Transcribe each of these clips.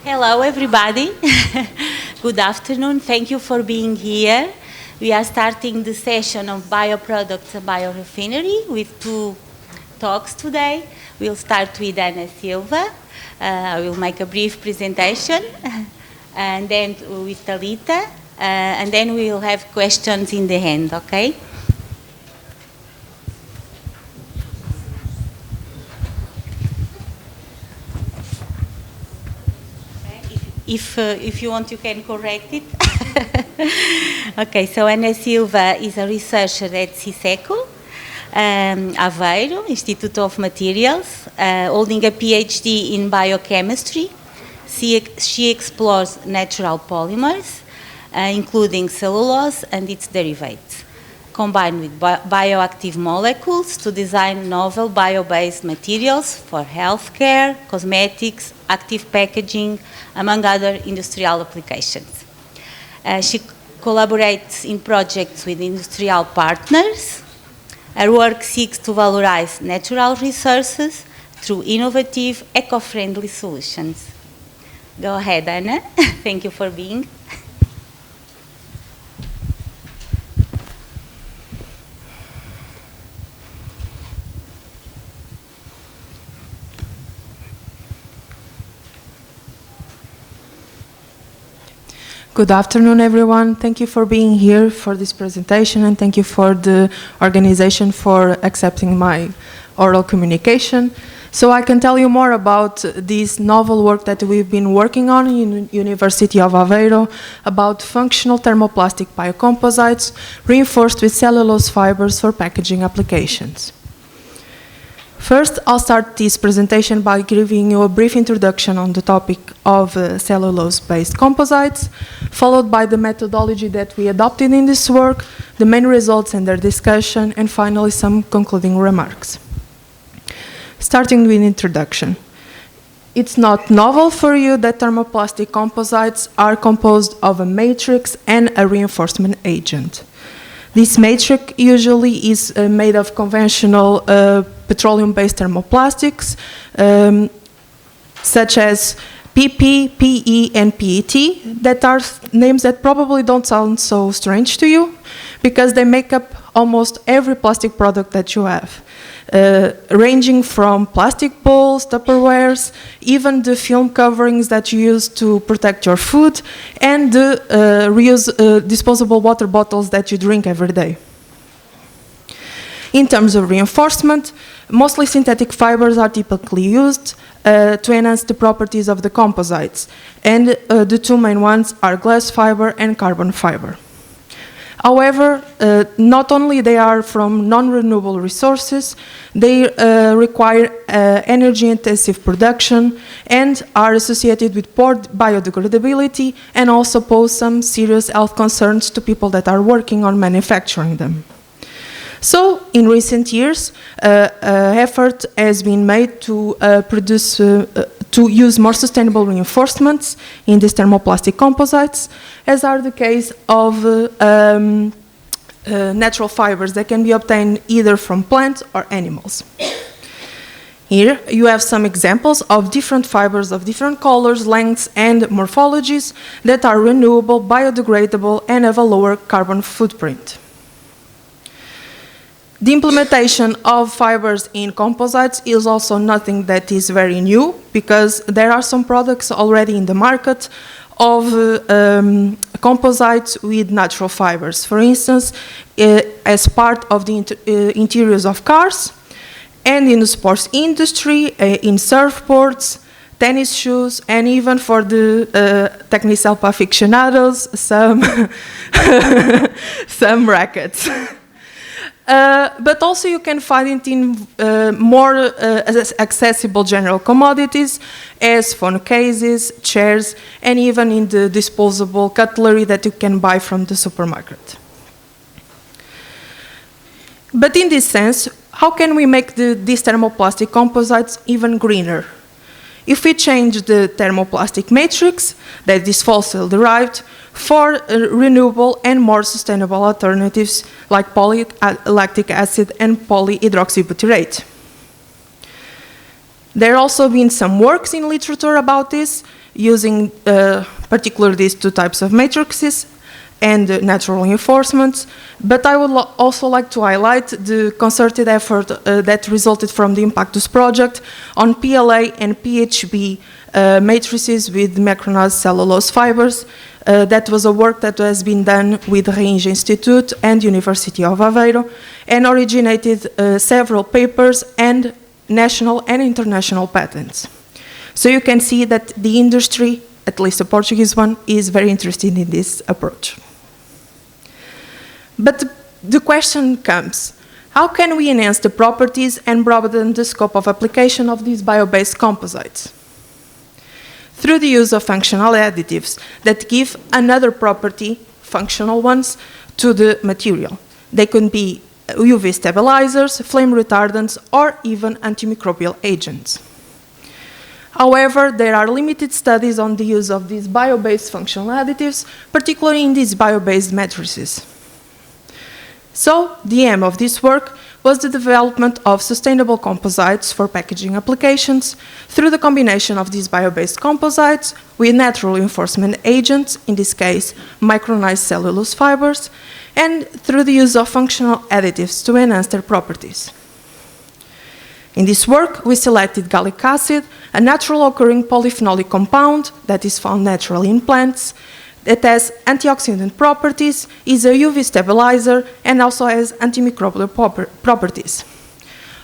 Hello, everybody. Good afternoon. Thank you for being here. We are starting the session of Bioproducts and Biorefinery with two talks today. We'll start with Ana Silva. I will make a brief presentation, and then with Thalita, and then we will have questions in the end, okay? If you want, you can correct it. Okay, so Ana Silva is a researcher at CECO, Aveiro, Institute of Materials, holding a PhD in biochemistry. She explores natural polymers, including cellulose and its derivatives, combined with bioactive molecules to design novel bio-based materials for healthcare, cosmetics, active packaging, among other industrial applications. She collaborates in projects with industrial partners. Her work seeks to valorize natural resources through innovative, eco-friendly solutions. Go ahead, Ana. Thank you for being. Good afternoon, everyone. Thank you for being here for this presentation, and thank you for the organization for accepting my oral communication. So I can tell you more about this novel work that we've been working on in University of Aveiro about functional thermoplastic biocomposites reinforced with cellulose fibers for packaging applications. First, I'll start this presentation by giving you a brief introduction on the topic of cellulose-based composites, followed by the methodology that we adopted in this work, the main results and their discussion, and finally some concluding remarks. Starting with introduction. It's not novel for you that thermoplastic composites are composed of a matrix and a reinforcement agent. This matrix usually is made of conventional petroleum-based thermoplastics, such as PP, PE, and PET, that are names that probably don't sound so strange to you, because they make up almost every plastic product that you have, ranging from plastic bowls, Tupperwares, even the film coverings that you use to protect your food, and the disposable water bottles that you drink every day. In terms of reinforcement, mostly synthetic fibers are typically used to enhance the properties of the composites, and the two main ones are glass fiber and carbon fiber. However, not only they are from non-renewable resources, they require energy-intensive production and are associated with poor biodegradability and also pose some serious health concerns to people that are working on manufacturing them. So, in recent years, effort has been made to to use more sustainable reinforcements in these thermoplastic composites, as are the case of natural fibers that can be obtained either from plants or animals. Here you have some examples of different fibers of different colors, lengths, and morphologies that are renewable, biodegradable, and have a lower carbon footprint. The implementation of fibers in composites is also nothing that is very new, because there are some products already in the market of composites with natural fibers. For instance, as part of the interiors of cars, and in the sports industry, in surfboards, tennis shoes, and even for the Tecnicelpa aficionados, some rackets. But also you can find it in more accessible general commodities, as phone cases, chairs, and even in the disposable cutlery that you can buy from the supermarket. But in this sense, how can we make these thermoplastic composites even greener? If we change the thermoplastic matrix, that is fossil-derived, for renewable and more sustainable alternatives like polylactic acid and polyhydroxybutyrate. There have also been some works in literature about this, using particularly these two types of matrices and natural reinforcements, but I would also like to highlight the concerted effort that resulted from the Impactus project on PLA and PHB matrices with micronized cellulose fibers. That was a work that has been done with the Reinge Institute and University of Aveiro and originated several papers and national and international patents. So you can see that the industry, at least the Portuguese one, is very interested in this approach. But the question comes, how can we enhance the properties and broaden the scope of application of these bio-based composites? Through the use of functional additives that give another property, functional ones, to the material. They can be UV stabilizers, flame retardants, or even antimicrobial agents. However, there are limited studies on the use of these bio-based functional additives, particularly in these bio-based matrices. So, the aim of this work was the development of sustainable composites for packaging applications through the combination of these bio-based composites with natural reinforcement agents, in this case, micronized cellulose fibers, and through the use of functional additives to enhance their properties. In this work, we selected gallic acid, a natural occurring polyphenolic compound that is found naturally in plants, that has antioxidant properties, is a UV stabilizer, and also has antimicrobial properties.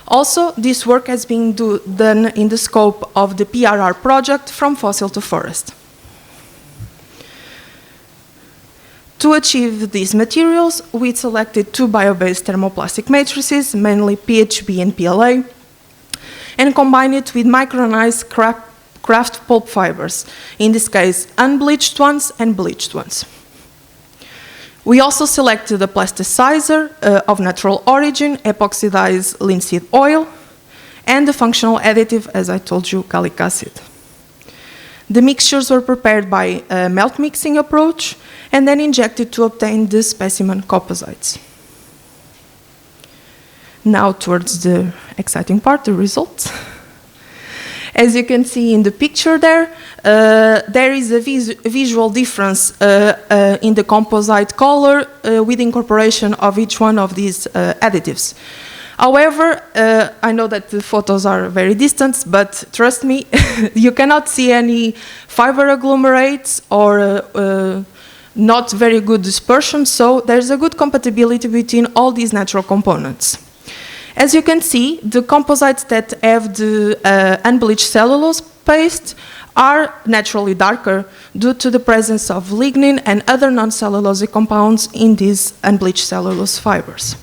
Also, this work has been done in the scope of the PRR project From Fossil to Forest. To achieve these materials, we selected two bio-based thermoplastic matrices, mainly PHB and PLA, and combined it with micronized kraft pulp fibers, in this case unbleached ones and bleached ones. We also selected a plasticizer of natural origin, epoxidized linseed oil, and the functional additive, as I told you, gallic acid. The mixtures were prepared by a melt mixing approach and then injected to obtain the specimen composites. Now towards the exciting part, the results. As you can see in the picture there, there is a visual difference in the composite color with incorporation of each one of these additives. However, I know that the photos are very distant, but trust me, you cannot see any fiber agglomerates or not very good dispersion, so there's a good compatibility between all these natural components. As you can see, the composites that have the unbleached cellulose paste are naturally darker due to the presence of lignin and other non-cellulosic compounds in these unbleached cellulose fibers.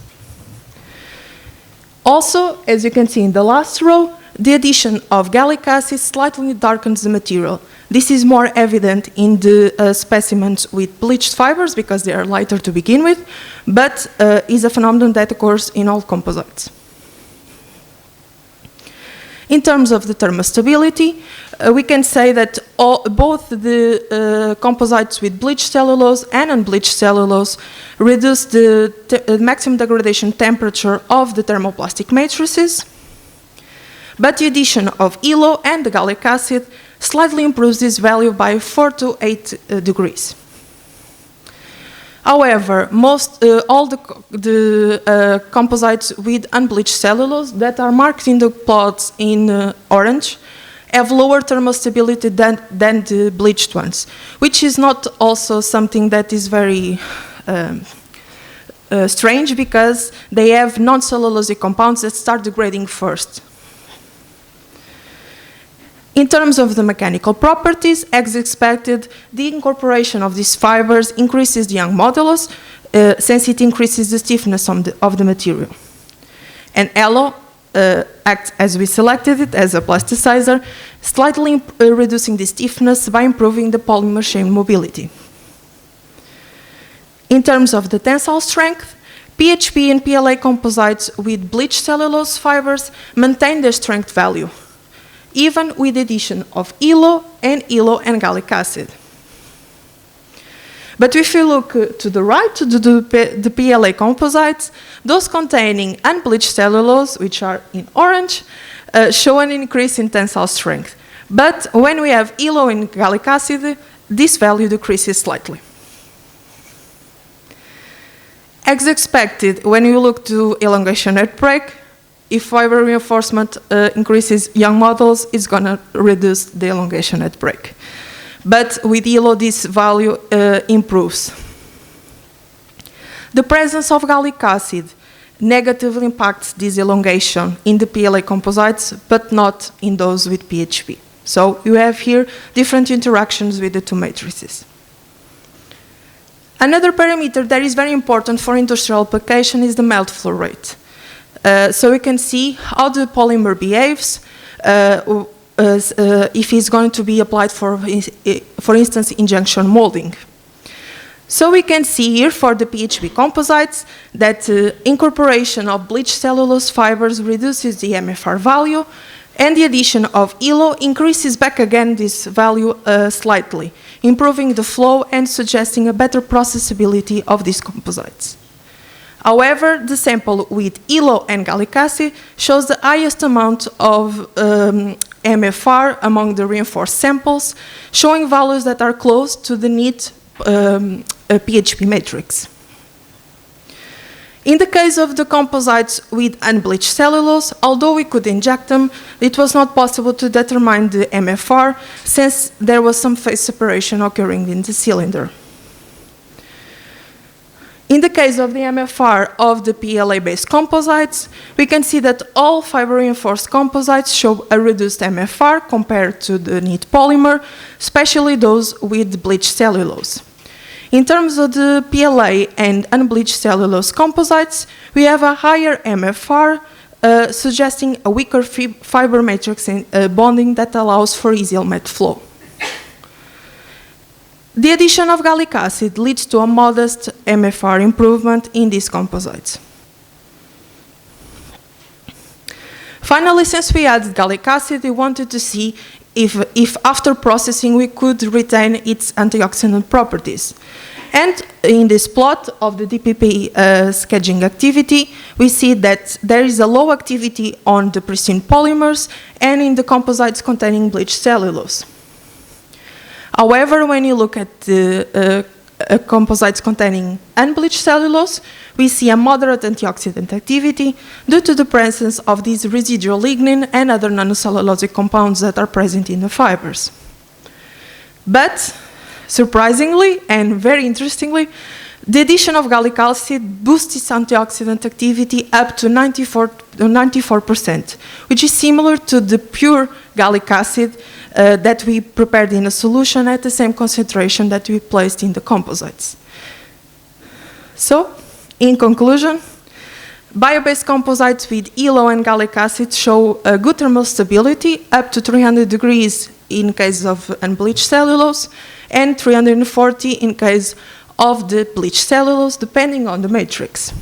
Also, as you can see in the last row, the addition of gallic acid slightly darkens the material. This is more evident in the specimens with bleached fibers because they are lighter to begin with, but is a phenomenon that occurs in all composites. In terms of the thermostability, we can say that both the composites with bleached cellulose and unbleached cellulose reduce the maximum degradation temperature of the thermoplastic matrices, but the addition of ELO and the gallic acid slightly improves this value by 4 to 8 degrees. However, all the composites with unbleached cellulose that are marked in the plots in orange have lower thermostability than the bleached ones, which is not also something that is very strange because they have non-cellulosic compounds that start degrading first. In terms of the mechanical properties, as expected, the incorporation of these fibers increases the Young modulus since it increases the stiffness of the material. And ELO acts as we selected it as a plasticizer, slightly reducing the stiffness by improving the polymer chain mobility. In terms of the tensile strength, PHP and PLA composites with bleached cellulose fibers maintain their strength value, even with the addition of ELO and gallic acid. But if you look to the right, to the PLA composites, those containing unbleached cellulose, which are in orange, show an increase in tensile strength. But when we have yellow and gallic acid, this value decreases slightly. As expected, when you look to elongation at break, if fiber reinforcement increases young models, it's going to reduce the elongation at break. But with yellow, this value improves. The presence of gallic acid negatively impacts this elongation in the PLA composites, but not in those with PHP. So you have here different interactions with the two matrices. Another parameter that is very important for industrial application is the melt flow rate. So we can see how the polymer behaves if it's going to be applied for instance, injection molding. So we can see here for the PHP composites that incorporation of bleached cellulose fibers reduces the MFR value, and the addition of ELO increases back again this value slightly, improving the flow and suggesting a better processability of these composites. However, the sample with ELO and gallic acid shows the highest amount of MFR among the reinforced samples, showing values that are close to the neat PHP matrix. In the case of the composites with unbleached cellulose, although we could inject them, it was not possible to determine the MFR since there was some phase separation occurring in the cylinder. In the case of the MFR of the PLA-based composites, we can see that all fiber-reinforced composites show a reduced MFR compared to the neat polymer, especially those with bleached cellulose. In terms of the PLA and unbleached cellulose composites, we have a higher MFR, suggesting a weaker fiber matrix bonding that allows for easier met flow. The addition of gallic acid leads to a modest MFR improvement in these composites. Finally, since we added gallic acid, we wanted to see if after processing we could retain its antioxidant properties. And in this plot of the DPP sketching activity, we see that there is a low activity on the pristine polymers and in the composites containing bleached cellulose. However, when you look at the composites containing unbleached cellulose, we see a moderate antioxidant activity due to the presence of these residual lignin and other nanocellulosic compounds that are present in the fibers. But, surprisingly and very interestingly, the addition of gallic acid boosts its antioxidant activity up to 94%, which is similar to the pure gallic acid that we prepared in a solution at the same concentration that we placed in the composites. So, in conclusion, bio-based composites with ELO and gallic acid show a good thermal stability up to 300 degrees in case of unbleached cellulose and 340 in case of the bleached cellulose, depending on the matrix.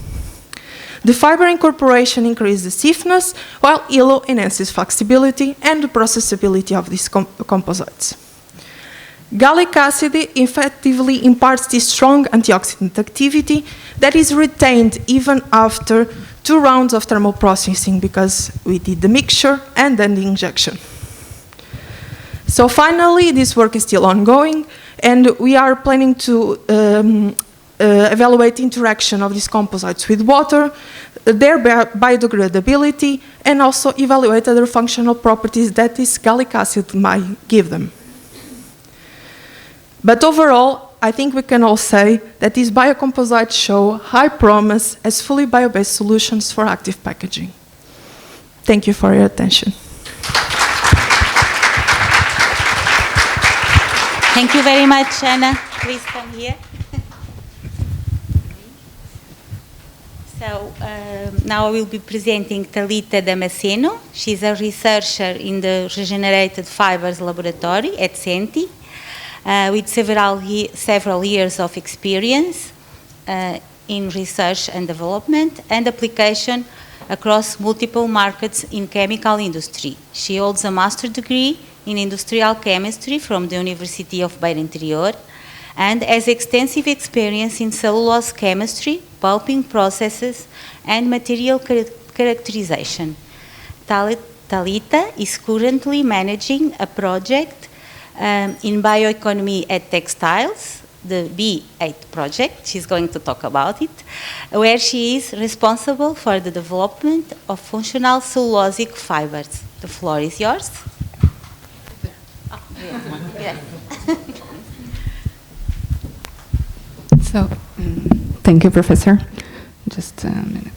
The fiber incorporation increases the stiffness, while ELO enhances flexibility and the processability of these composites. Gallic acid effectively imparts this strong antioxidant activity that is retained even after 2 rounds of thermal processing because we did the mixture and then the injection. So finally, this work is still ongoing, and we are planning to evaluate interaction of these composites with water, their biodegradability, and also evaluate other functional properties that this gallic acid might give them. But overall, I think we can all say that these biocomposites show high promise as fully bio-based solutions for active packaging. Thank you for your attention. Thank you very much, Anna. Please come here. So now I will be presenting Thalita Damaceno. She's a researcher in the Regenerated Fibers Laboratory at CENTI, with several years of experience in research and development and application across multiple markets in chemical industry. She holds a master's degree in industrial chemistry from the University of Beira Interior and has extensive experience in cellulose chemistry, pulping processes, and material characterization. Thalita is currently managing a project in bioeconomy at textiles, the B8 project. She's going to talk about it, where she is responsible for the development of functional cellulosic fibers. The floor is yours. Yes. So, thank you, Professor. Just a minute.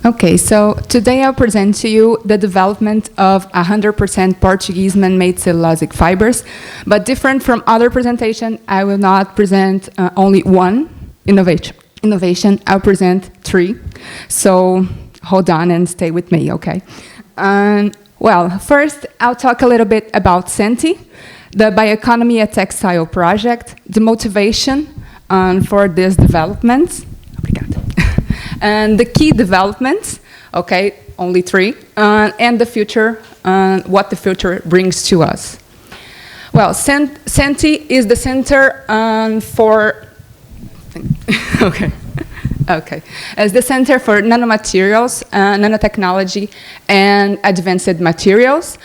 Okay, so today I'll present to you the development of 100% Portuguese man-made cellulosic fibers, but different from other presentation, I will not present only one innovation, I'll present three. So hold on and stay with me, okay? Well, first I'll talk a little bit about Senti, the Bioeconomy at Textile project, the motivation for this development. Obrigada. And the key developments, okay, only three, and the future, what the future brings to us. Well, Senti is the center for, as the center for nanomaterials, nanotechnology, and advanced materials,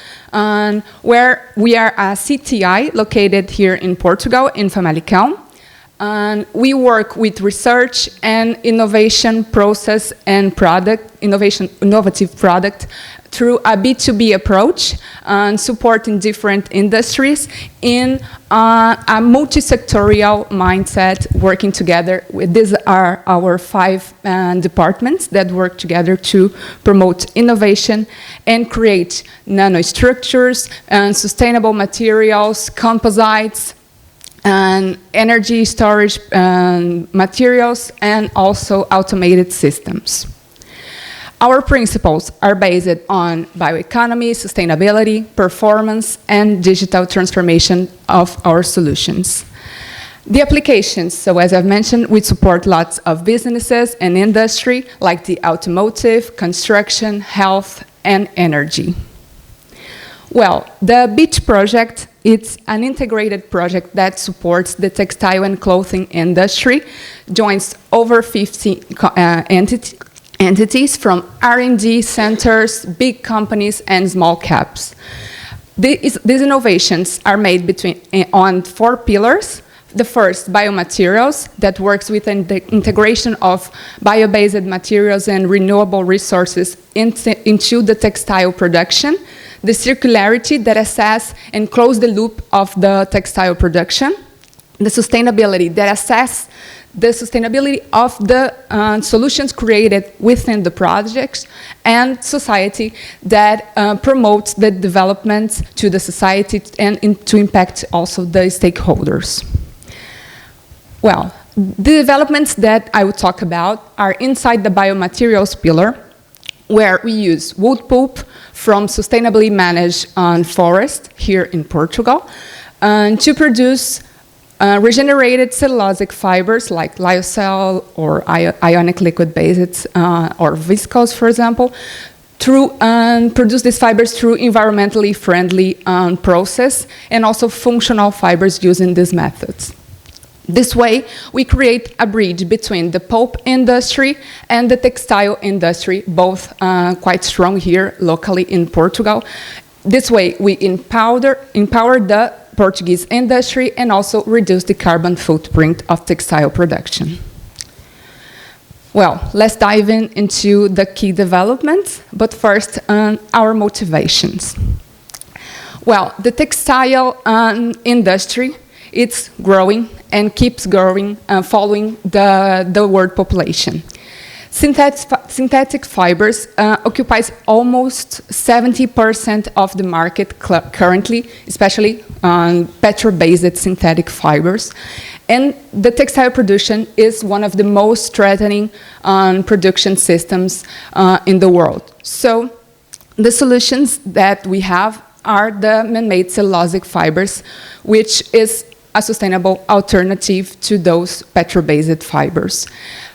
where we are a CTI located here in Portugal, in Famalicão. We work with research and innovation process and innovative product through a B2B approach, supporting different industries in a multi-sectorial mindset, working together. These are our 5 departments that work together to promote innovation and create nanostructures and sustainable materials, composites, and energy storage materials, and also automated systems. Our principles are based on bioeconomy, sustainability, performance, and digital transformation of our solutions. The applications, so as I've mentioned, we support lots of businesses and industry, like the automotive, construction, health, and energy. Well, the BEACH project, it's an integrated project that supports the textile and clothing industry, joins over 50 entities from R&D centers, big companies, and small caps. These innovations are made on 4 pillars. The first, biomaterials, that works within the integration of bio-based materials and renewable resources into the textile production. The circularity that assess and close the loop of the textile production. The sustainability that assess the sustainability of the solutions created within the projects, and society that promotes the development to the society and to impact also the stakeholders. Well, the developments that I will talk about are inside the biomaterials pillar, where we use wood pulp from sustainably managed forest here in Portugal to produce regenerated cellulosic fibers like lyocell or ionic liquid bases or viscose, for example, produce these fibers through environmentally friendly process, and also functional fibers using these methods. This way, we create a bridge between the pulp industry and the textile industry, both quite strong here locally in Portugal. This way, we empower the Portuguese industry and also reduce the carbon footprint of textile production. Well, let's dive into the key developments, but first, our motivations. Well, the textile industry, it's growing and keeps growing following the world population. Synthetic fibers occupies almost 70% of the market currently, especially petro-based synthetic fibers. And the textile production is one of the most threatening production systems in the world. So the solutions that we have are the man-made cellulosic fibers, which is a sustainable alternative to those petro-based fibers.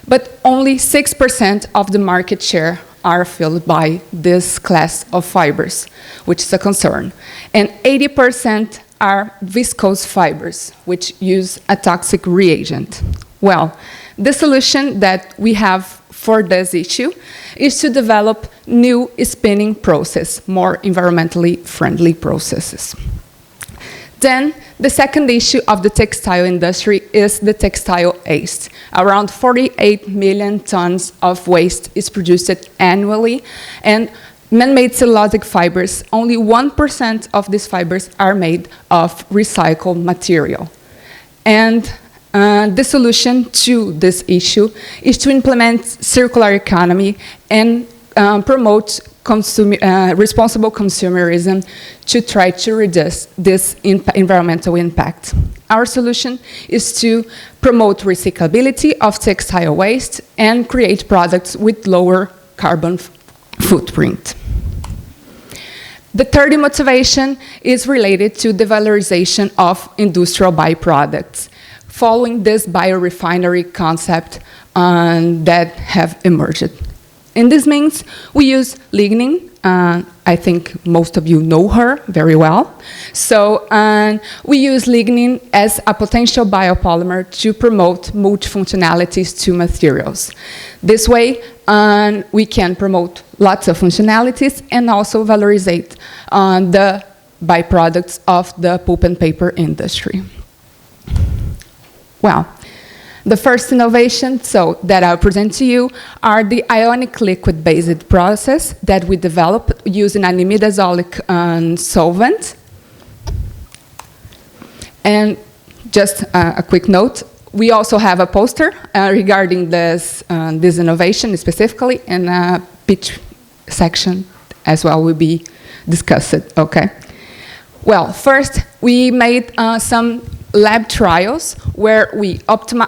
But only 6% of the market share are filled by this class of fibers, which is a concern. and 80% are viscose fibers, which use a toxic reagent. Well, the solution that we have for this issue is to develop new spinning process, more environmentally friendly processes. Then, the second issue of the textile industry is the textile waste. Around 48 million tons of waste is produced annually, and man-made cellulosic fibers, only 1% of these fibers are made of recycled material. And the solution to this issue is to implement circular economy and promote responsible consumerism to try to reduce this environmental impact. Our solution is to promote recyclability of textile waste and create products with lower carbon footprint. The third motivation is related to the valorization of industrial byproducts, following this biorefinery concept that have emerged. And this means we use lignin. I think most of you know her very well. So we use lignin as a potential biopolymer to promote multifunctionalities to materials. This way, we can promote lots of functionalities and also valorize the byproducts of the pulp and paper industry. Well, the first innovation that I'll present to you are the ionic liquid-based process that we developed using an imidazolic solvent. And just a quick note, we also have a poster regarding this innovation specifically, and a pitch section as well will be discussed, okay? Well, first, we made some lab trials where we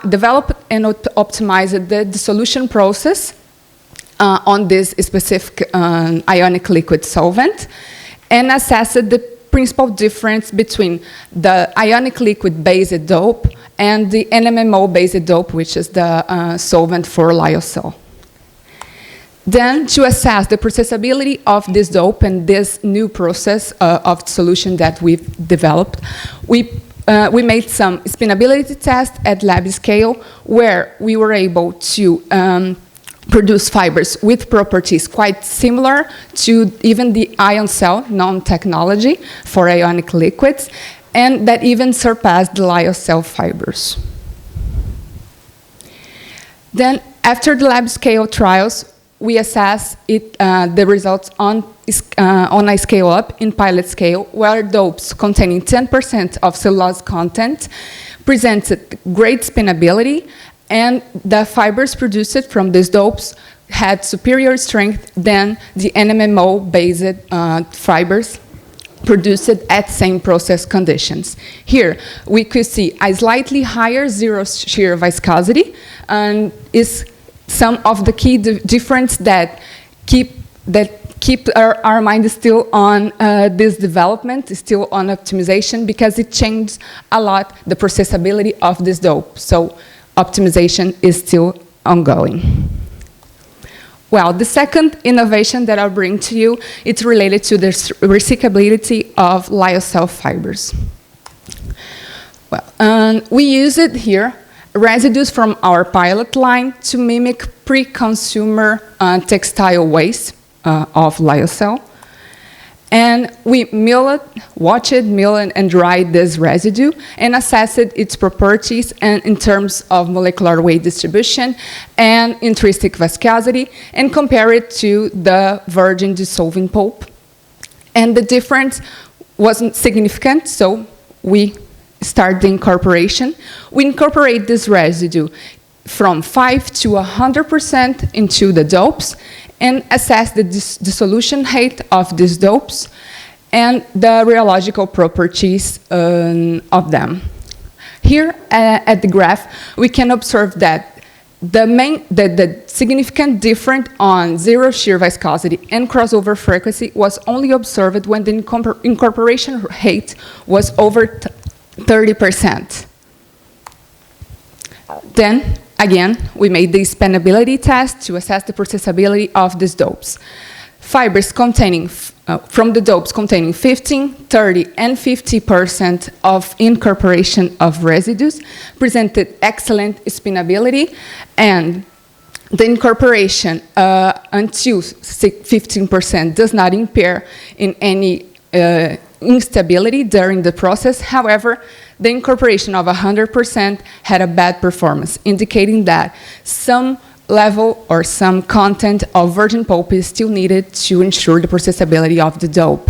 developed and optimized the dissolution process on this specific ionic liquid solvent and assessed the principal difference between the ionic liquid-based dope and the NMMO-based dope, which is the solvent for lyocell. Then, to assess the processability of this dope and this new process of solution that we've developed, we made some spinability tests at lab scale where we were able to produce fibers with properties quite similar to even the ion cell non-technology for ionic liquids, and that even surpassed the lyocell fibers. Then, after the lab scale trials, we assess the results on a scale-up in pilot scale, where dopes containing 10% of cellulose content presented great spinability, and the fibers produced from these dopes had superior strength than the NMMO-based fibers produced at same process conditions. Here, we could see a slightly higher zero shear viscosity, and is some of the key difference that keep our mind still on this development, still on optimization, because it changed a lot the processability of this dope. So optimization is still ongoing. Well, the second innovation that I'll bring to you, it's related to the recyclability of lyocell fibers. Well, we use it here residues from our pilot line to mimic pre-consumer textile waste of lyocell. And we watched, milled, and dried this residue and assessed its properties and in terms of molecular weight distribution and intrinsic viscosity, and compare it to the virgin dissolving pulp. And the difference wasn't significant, so we start the incorporation. We incorporate this residue from 5 to 100% into the dopes and assess the dissolution rate of these dopes and the rheological properties of them. Here at the graph, we can observe that the significant difference on zero shear viscosity and crossover frequency was only observed when the incorporation rate was over 30%. Then, again, we made the spinability test to assess the processability of these dopes. Fibers containing from the dopes containing 15, 30, and 50% of incorporation of residues, presented excellent spinability, and the incorporation until 15% does not impair in any instability during the process. However, the incorporation of 100% had a bad performance, indicating that some level or some content of virgin pulp is still needed to ensure the processability of the dope.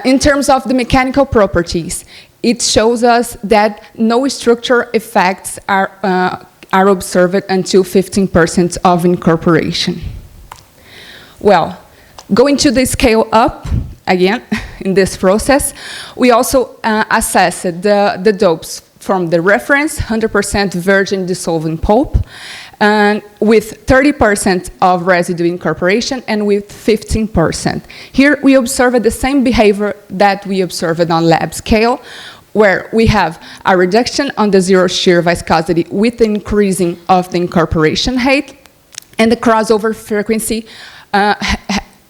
In terms of the mechanical properties, it shows us that no structural effects are observed until 15% of incorporation. Well, going to the scale up, again, in this process, we also assessed the dopes from the reference, 100% virgin dissolving pulp, and with 30% of residue incorporation and with 15%. Here we observed the same behavior that we observed on lab scale, where we have a reduction on the zero shear viscosity with the increasing of the incorporation height, and the crossover frequency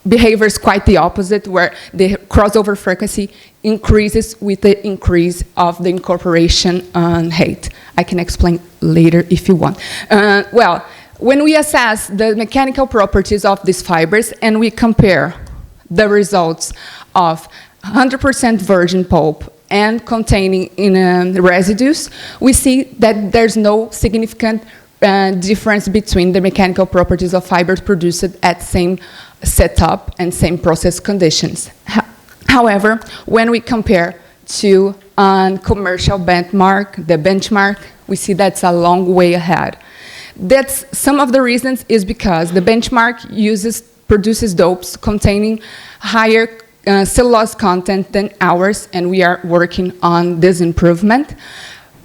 behavior is quite the opposite, where the crossover frequency increases with the increase of the incorporation height. I can explain later if you want. Well, when we assess the mechanical properties of these fibers and we compare the results of 100% virgin pulp and containing in residues, we see that there's no significant difference between the mechanical properties of fibers produced at same setup and same process conditions. However, when we compare to a commercial benchmark, we see that's a long way ahead. That's some of the reasons is because the benchmark produces dopes containing higher cellulose content than ours, and we are working on this improvement.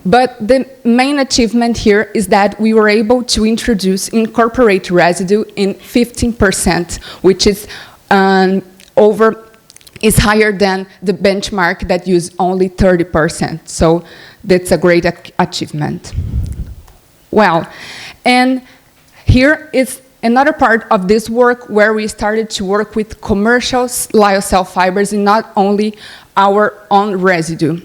But the main achievement here is that we were able to incorporate residue in 15%, which is higher than the benchmark that used only 30%. So that's a great achievement. Well, and here is another part of this work where we started to work with commercial lyocell fibers and not only our own residue.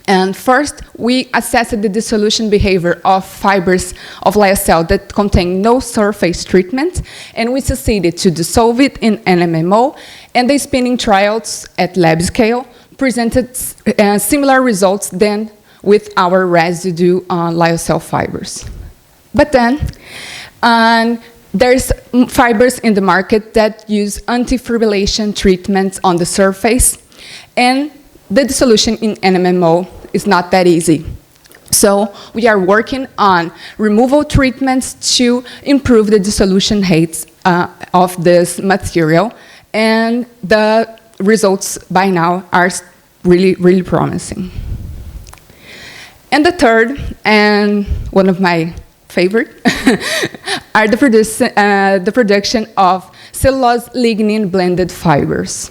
And first, we assessed the dissolution behavior of fibers of lyocell that contain no surface treatment, and we succeeded to dissolve it in NMMO, and the spinning trials at lab scale presented similar results than with our residue lyocell fibers. But then, there's fibers in the market that use antifibrillation treatments on the surface, and the dissolution in NMMO is not that easy. So we are working on removal treatments to improve the dissolution rates of this material, and the results by now are really, really promising. And the third, and one of my favorite, are the production of cellulose lignin blended fibers.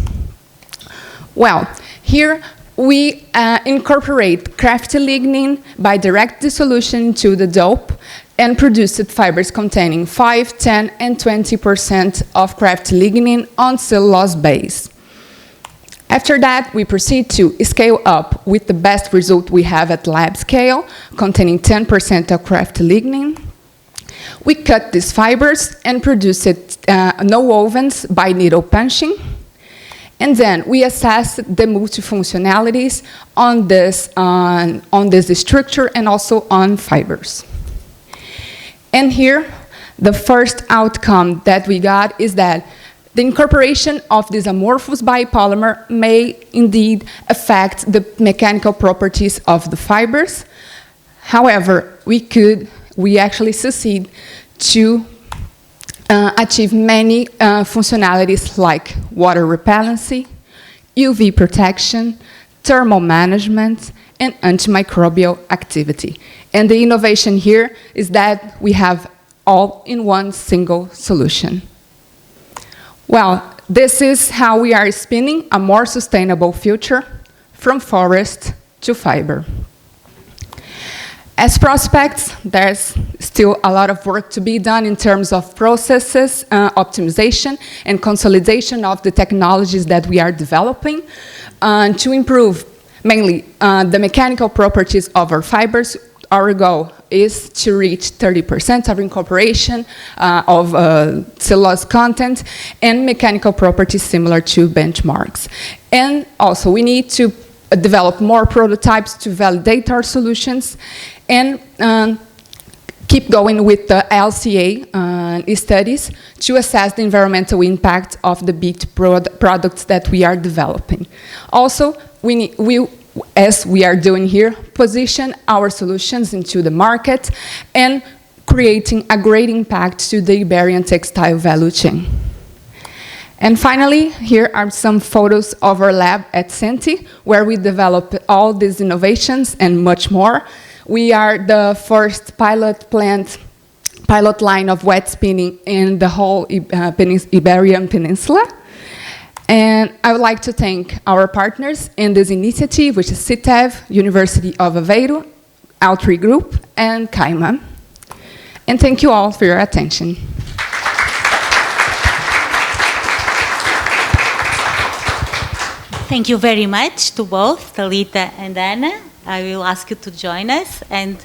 Well, here we incorporate crafty lignin by direct dissolution to the dope and produced fibers containing 5, 10, and 20% of crafty lignin on cellulose base. After that, we proceed to scale up with the best result we have at lab scale, containing 10% of crafty lignin. We cut these fibers and produced no ovens by needle punching. And then we assess the multifunctionalities on this structure and also on fibers. And here, the first outcome that we got is that the incorporation of this amorphous biopolymer may indeed affect the mechanical properties of the fibers. However, we actually succeed to achieve many functionalities like water repellency, UV protection, thermal management, and antimicrobial activity. And the innovation here is that we have all in one single solution. Well, this is how we are spinning a more sustainable future from forest to fiber. As prospects, there's still a lot of work to be done in terms of processes, optimization, and consolidation of the technologies that we are developing to improve mainly the mechanical properties of our fibers. Our goal is to reach 30% of incorporation of cellulose content and mechanical properties similar to benchmarks. And also we need to develop more prototypes to validate our solutions and keep going with the LCA studies to assess the environmental impact of the products that we are developing. Also, as we are doing here, position our solutions into the market and creating a great impact to the Iberian textile value chain. And finally, here are some photos of our lab at Senti, where we develop all these innovations and much more. We are the first pilot line of wet spinning in the whole Iberian Peninsula. And I would like to thank our partners in this initiative, which is CITEV, University of Aveiro, Altri Group, and CAIMA. And thank you all for your attention. Thank you very much to both Thalita and Anna. I will ask you to join us, and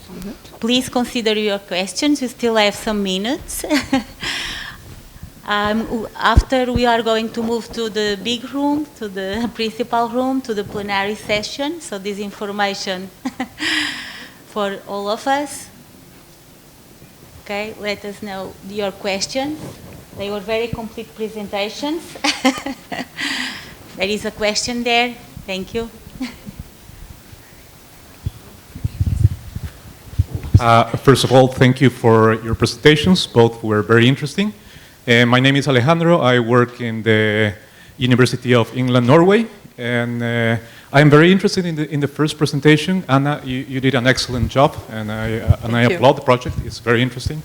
please consider your questions. We still have some minutes. After we are going to move to the big room, to the principal room, to the plenary session. So this information for all of us. Okay, let us know your questions. They were very complete presentations. There is a question there. Thank you. First of all, thank you for your presentations. Both were very interesting. My name is Alejandro. I work in the University of England, Norway, and I'm very interested in the first presentation. Anna, you did an excellent job, and I applaud the project. It's very interesting.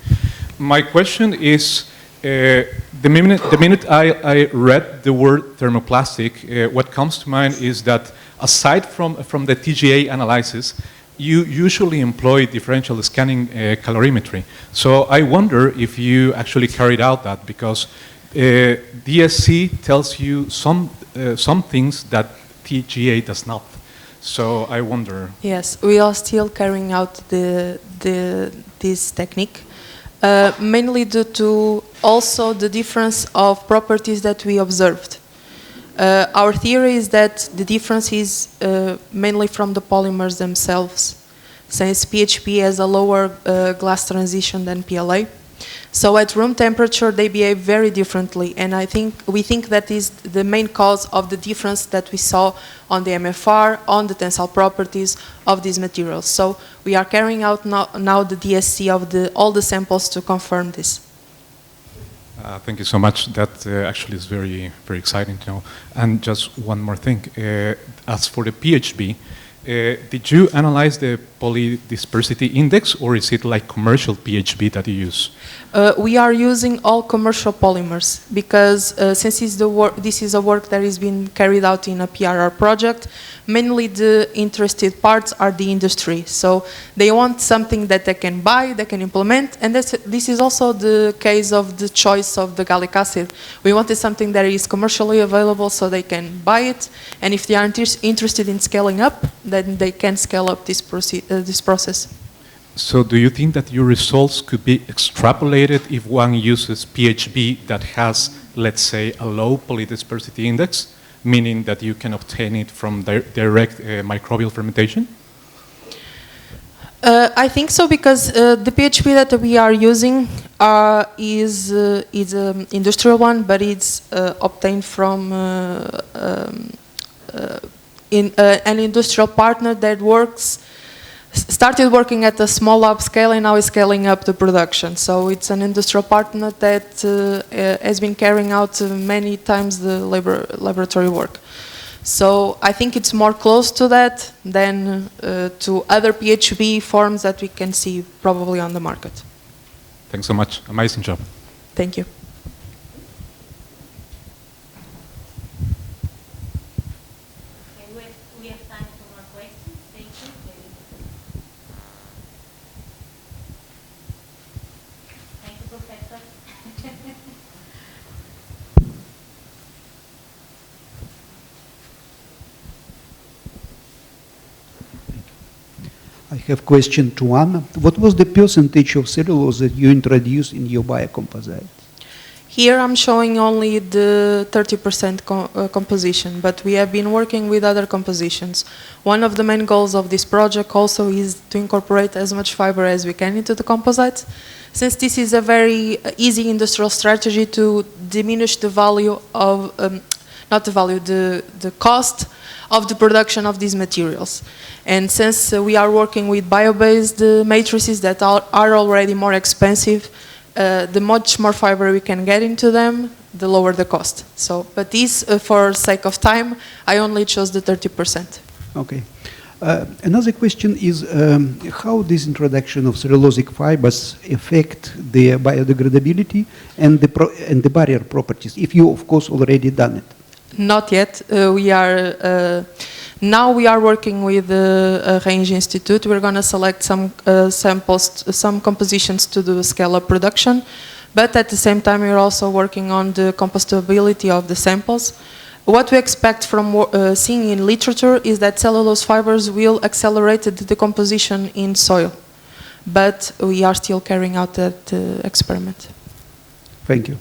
My question is, the minute I read the word thermoplastic, what comes to mind is that aside from the TGA analysis, you usually employ differential scanning calorimetry. So I wonder if you actually carried out that, because DSC tells you some things that TGA does not. So I wonder. Yes, we are still carrying out this technique, mainly due to also the difference of properties that we observed. Our theory is that the difference is mainly from the polymers themselves, since PHP has a lower glass transition than PLA. So at room temperature, they behave very differently, and we think that is the main cause of the difference that we saw on the MFR, on the tensile properties of these materials. So we are carrying out now the DSC of all the samples to confirm this. Thank you so much. That actually is very, very exciting to know. And just one more thing. As for the PHB, did you analyze the polydispersity index, or is it like commercial PHB that you use? We are using all commercial polymers because since this is a work that has been carried out in a PRR project, mainly the interested parts are the industry. So they want something that they can buy, they can implement, and this is also the case of the choice of the gallic acid. We wanted something that is commercially available so they can buy it, and if they are interested in scaling up, then they can scale up this process. So do you think that your results could be extrapolated if one uses PHB that has, let's say, a low polydispersity index, meaning that you can obtain it from direct microbial fermentation? I think so, because the PHB that we are using is an industrial one, but it's obtained from an industrial partner that started working at a small lab scale and now is scaling up the production. So it's an industrial partner that has been carrying out many times the laboratory work. So I think it's more close to that than to other PHB forms that we can see probably on the market. Thanks so much. Amazing job. Thank you. We have time for more questions. Thank you. have question to Joana. What was the percentage of cellulose that you introduced in your biocomposite? Here I'm showing only the 30% composition, but we have been working with other compositions. One of the main goals of this project also is to incorporate as much fiber as we can into the composites, since this is a very easy industrial strategy to diminish the value of, not the value, the cost of the production of these materials. And since we are working with bio-based matrices that are already more expensive, the much more fiber we can get into them, the lower the cost. So, but this, for sake of time, I only chose the 30%. Okay. Another question is how this introduction of cellulosic fibers affect the biodegradability and the barrier properties, if you, of course, already done it? Not yet. Now we are working with the Range Institute. We're going to select some samples, some compositions to do scale-up production. But at the same time, we're also working on the compostability of the samples. What we expect from seeing in literature is that cellulose fibers will accelerate the decomposition in soil. But we are still carrying out that experiment. Thank you.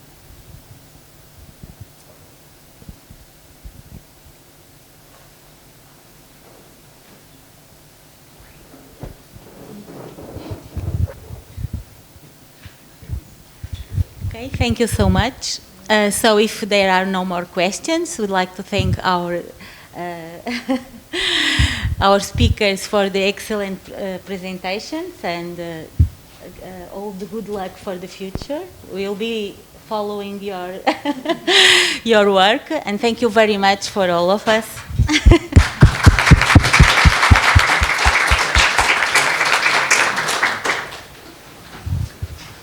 Okay, thank you so much. So if there are no more questions, we'd like to thank our our speakers for the excellent presentations and all the good luck for the future. We'll be following your your work, and thank you very much for all of us.